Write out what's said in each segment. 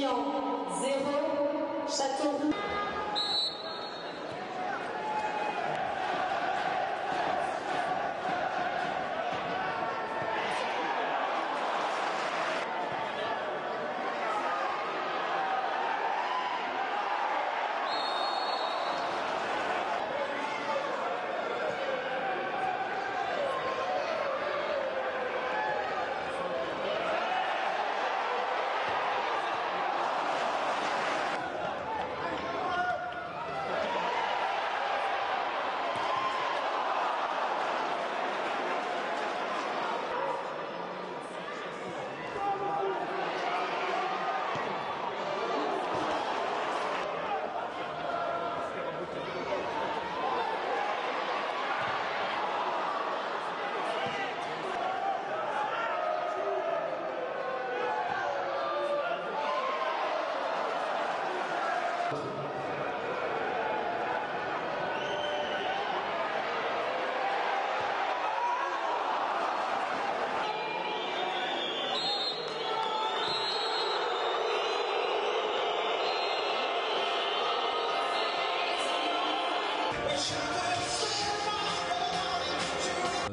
Lorient 0, Châteauroux.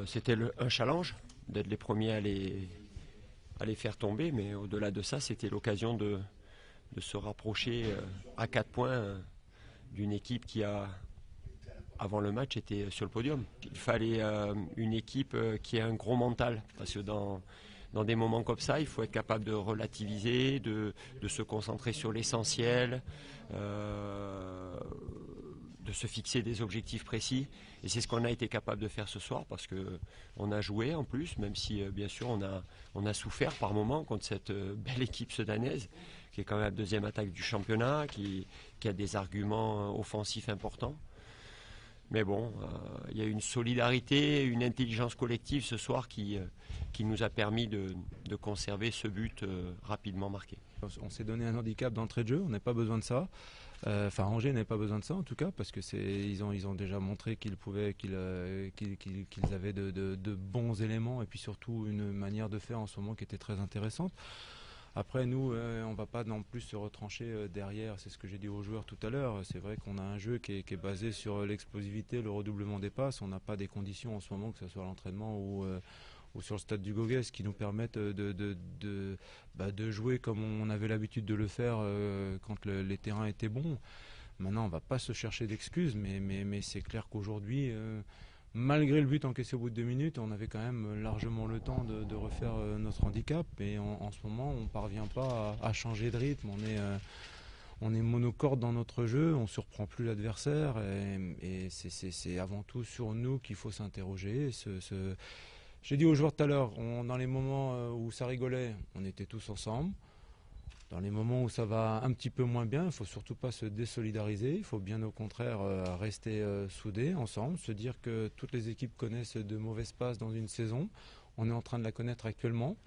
C'était un challenge d'être les premiers à les faire tomber, mais au-delà de ça, c'était l'occasion de se rapprocher à 4 points d'une équipe qui a, avant le match, était sur le podium. Il fallait une équipe qui ait un gros mental, parce que dans des moments comme ça, il faut être capable de relativiser, de se concentrer sur l'essentiel, de se fixer des objectifs précis. Et c'est ce qu'on a été capable de faire ce soir, parce qu'on a joué en plus, même si bien sûr on a souffert par moments contre cette belle équipe sudanaise, qui est quand même la deuxième attaque du championnat, qui a des arguments offensifs importants. Mais bon, il y a une solidarité, une intelligence collective ce soir qui nous a permis de conserver ce but rapidement marqué. On s'est donné un handicap d'entrée de jeu, on n'a pas besoin de ça. Enfin, Angers n'avait pas besoin de ça en tout cas, parce que ils ont déjà montré qu'ils avaient de bons éléments, et puis surtout une manière de faire en ce moment qui était très intéressante. Après, nous, on ne va pas non plus se retrancher derrière, c'est ce que j'ai dit aux joueurs tout à l'heure. C'est vrai qu'on a un jeu qui est basé sur l'explosivité, le redoublement des passes. On n'a pas des conditions en ce moment, que ce soit à l'entraînement ou sur le stade du Goguès, qui nous permettent de jouer comme on avait l'habitude de le faire quand les terrains étaient bons. Maintenant, on ne va pas se chercher d'excuses, mais c'est clair qu'aujourd'hui, malgré le but encaissé au bout de 2 minutes, on avait quand même largement le temps de refaire notre handicap. Et en ce moment, on ne parvient pas à changer de rythme. On est monocorde dans notre jeu, on ne surprend plus l'adversaire. Et c'est avant tout sur nous qu'il faut s'interroger. J'ai dit aux joueurs tout à l'heure, dans les moments où ça rigolait, on était tous ensemble. Dans les moments où ça va un petit peu moins bien, il ne faut surtout pas se désolidariser. Il faut bien au contraire rester soudés ensemble, se dire que toutes les équipes connaissent de mauvaises passes dans une saison. On est en train de la connaître actuellement.